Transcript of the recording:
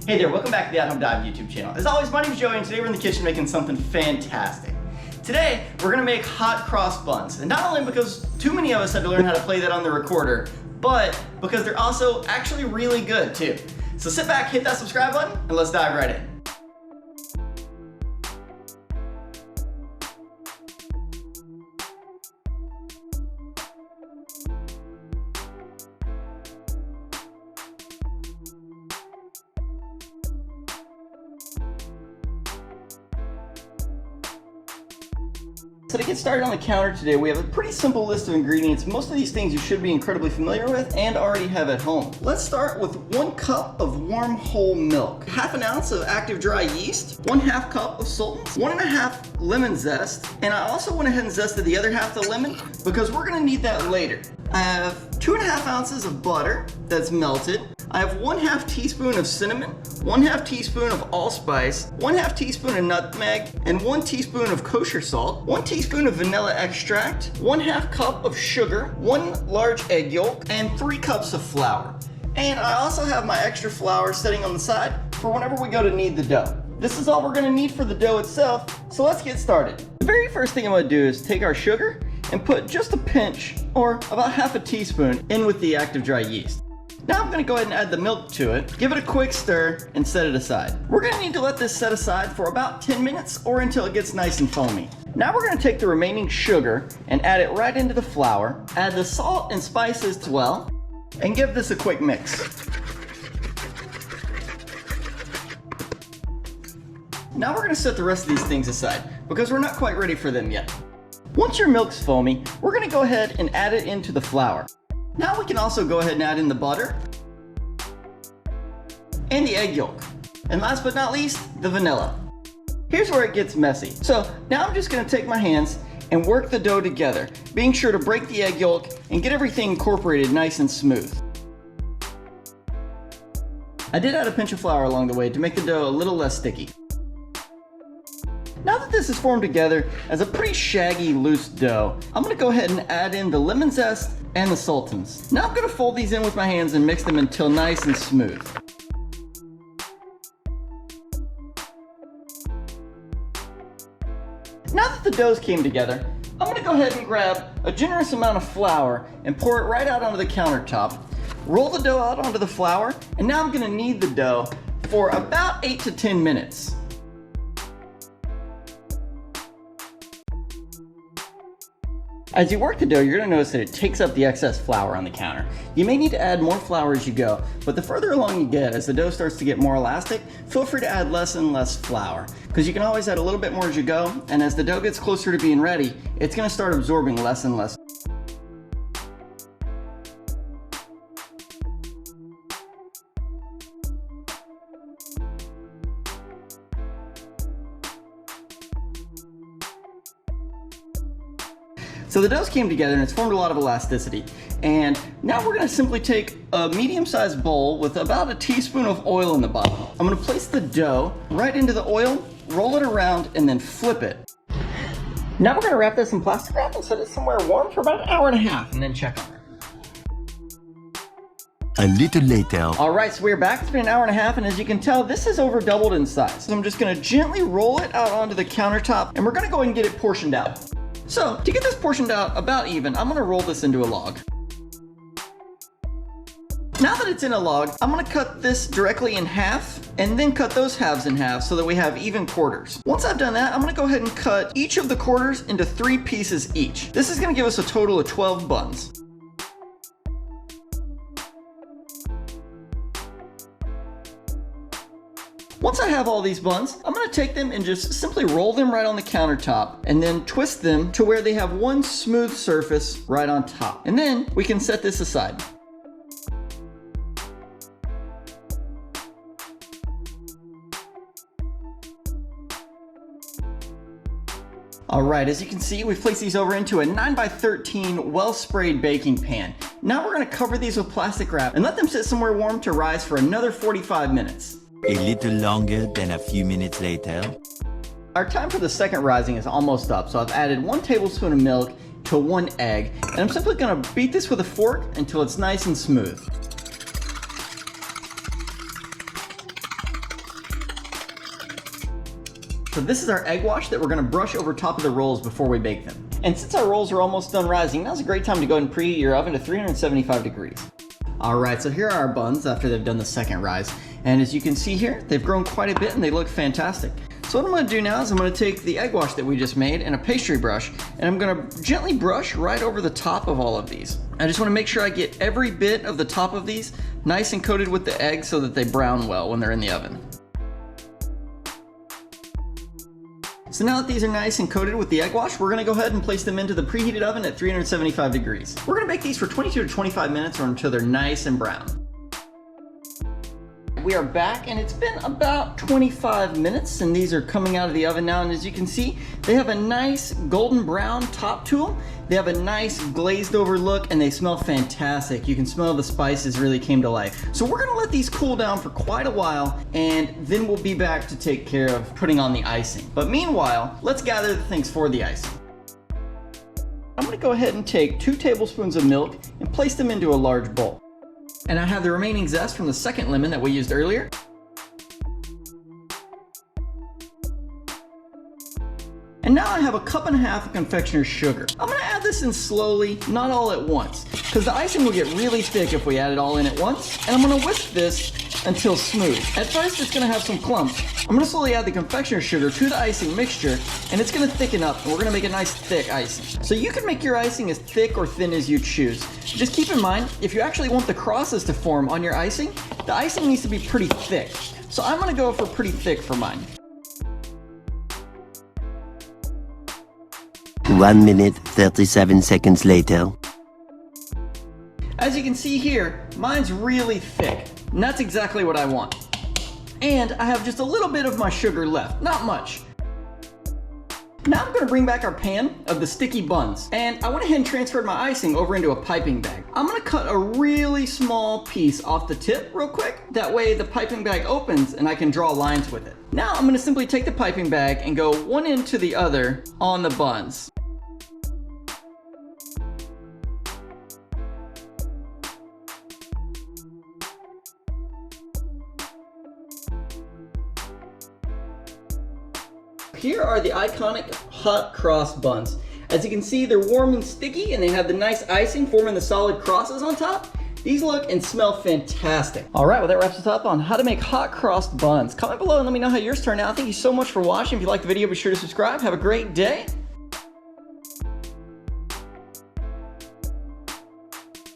Hey there, welcome back to the athomedive YouTube channel. As always, my name is Joey and today we're in the kitchen making something fantastic. Today, we're gonna make hot cross buns. And not only because too many of us had to learn how to play that on the recorder, but because they're also actually really good too. So sit back, hit that subscribe button, and let's dive right in. So to get started on the counter today, we have a pretty simple list of ingredients. Most of these things you should be incredibly familiar with and already have at home. Let's start with 1 cup of warm whole milk, ½ ounce of active dry yeast, 1/2 cup of sultanas, 1½ lemon zest, and I also went ahead and zested the other half of the lemon because we're gonna need that later. I have 2½ ounces of butter that's melted. I have 1/2 teaspoon of cinnamon, 1/2 teaspoon of allspice, 1/2 teaspoon of nutmeg, and 1 teaspoon of kosher salt, 1 teaspoon of vanilla extract, 1/2 cup of sugar, 1 large egg yolk, and 3 cups of flour. And I also have my extra flour sitting on the side for whenever we go to knead the dough. This is all we're gonna need for the dough itself, so let's get started. The very first thing I'm gonna do is take our sugar and put just a pinch, or about ½ a teaspoon, in with the active dry yeast. Now I'm gonna go ahead and add the milk to it, give it a quick stir, and set it aside. We're gonna need to let this set aside for about 10 minutes or until it gets nice and foamy. Now we're gonna take the remaining sugar and add it right into the flour, add the salt and spices as well, and give this a quick mix. Now we're gonna set the rest of these things aside because we're not quite ready for them yet. Once your milk's foamy, we're gonna go ahead and add it into the flour. Now we can also go ahead and add in the butter and the egg yolk. And last but not least, the vanilla. Here's where it gets messy. So now I'm just gonna take my hands and work the dough together, being sure to break the egg yolk and get everything incorporated nice and smooth. I did add a pinch of flour along the way to make the dough a little less sticky. Now that this is formed together as a pretty shaggy, loose dough, I'm gonna go ahead and add in the lemon zest and the sultanas. Now I'm gonna fold these in with my hands and mix them until nice and smooth. Now that the doughs came together, I'm gonna go ahead and grab a generous amount of flour and pour it right out onto the countertop. Roll the dough out onto the flour, and now I'm gonna knead the dough for about 8 to 10 minutes. As you work the dough, you're gonna notice that it takes up the excess flour on the counter. You may need to add more flour as you go, but the further along you get, as the dough starts to get more elastic, feel free to add less and less flour, because you can always add a little bit more as you go, and as the dough gets closer to being ready, it's gonna start absorbing less and less. So the doughs came together and it's formed a lot of elasticity. And now we're gonna simply take a medium-sized bowl with about a teaspoon of oil in the bottom. I'm gonna place the dough right into the oil, roll it around, and then flip it. Now we're gonna wrap this in plastic wrap and set it somewhere warm for about 1.5 hours and then check on it. A little later. All right, so we're back. It's been 1.5 hours, and as you can tell, this has over doubled in size. So I'm just gonna gently roll it out onto the countertop, and we're gonna go ahead and get it portioned out. So, to get this portioned out about even, I'm gonna roll this into a log. Now that it's in a log, I'm gonna cut this directly in half, and then cut those halves in half so that we have even quarters. Once I've done that, I'm gonna go ahead and cut each of the quarters into 3 pieces each. This is gonna give us a total of 12 buns. Once I have all these buns, I'm gonna take them and just simply roll them right on the countertop and then twist them to where they have one smooth surface right on top. And then we can set this aside. All right, as you can see, we've placed these over into a 9x13 well-sprayed baking pan. Now we're gonna cover these with plastic wrap and let them sit somewhere warm to rise for another 45 minutes. A little longer than a few minutes later. Our time for the second rising is almost up, so I've added 1 tablespoon of milk to 1 egg, and I'm simply gonna beat this with a fork until it's nice and smooth. So this is our egg wash that we're gonna brush over top of the rolls before we bake them. And since our rolls are almost done rising, now's a great time to go ahead and preheat your oven to 375 degrees. All right, so here are our buns after they've done the second rise. And as you can see here, they've grown quite a bit and they look fantastic. So what I'm gonna do now is I'm gonna take the egg wash that we just made and a pastry brush, and I'm gonna gently brush right over the top of all of these. I just wanna make sure I get every bit of the top of these nice and coated with the egg so that they brown well when they're in the oven. So now that these are nice and coated with the egg wash, we're gonna go ahead and place them into the preheated oven at 375 degrees. We're gonna bake these for 22 to 25 minutes or until they're nice and brown. We are back and it's been about 25 minutes and these are coming out of the oven now, and as you can see, they have a nice golden brown top to them. They have a nice glazed over look and they smell fantastic. You can smell the spices really came to life. So we're gonna let these cool down for quite a while and then we'll be back to take care of putting on the icing. But meanwhile, let's gather the things for the icing. I'm gonna go ahead and take 2 tablespoons of milk and place them into a large bowl. And I have the remaining zest from the second lemon that we used earlier. And now I have a cup and a half of confectioner's sugar. I'm gonna add this in slowly, not all at once, because the icing will get really thick if we add it all in at once. And I'm gonna whisk this until smooth. At first it's gonna have some clumps. I'm gonna slowly add the confectioner's sugar to the icing mixture and it's gonna thicken up and we're gonna make a nice thick icing. So you can make your icing as thick or thin as you choose. Just keep in mind, if you actually want the crosses to form on your icing, the icing needs to be pretty thick. So I'm gonna go for pretty thick for mine. 1 minute, 37 seconds later. As you can see here, mine's really thick, and that's exactly what I want. And I have just a little bit of my sugar left, not much. Now I'm gonna bring back our pan of the sticky buns, and I went ahead and transferred my icing over into a piping bag. I'm gonna cut a really small piece off the tip real quick. That way the piping bag opens and I can draw lines with it. Now I'm gonna simply take the piping bag and go one end to the other on the buns. Here are the iconic hot cross buns. As you can see, they're warm and sticky and they have the nice icing forming the solid crosses on top. These look and smell fantastic. All right, well that wraps us up on how to make hot crossed buns. Comment below and let me know how yours turn out. Thank you so much for watching. If you liked the video, be sure to subscribe. Have a great day.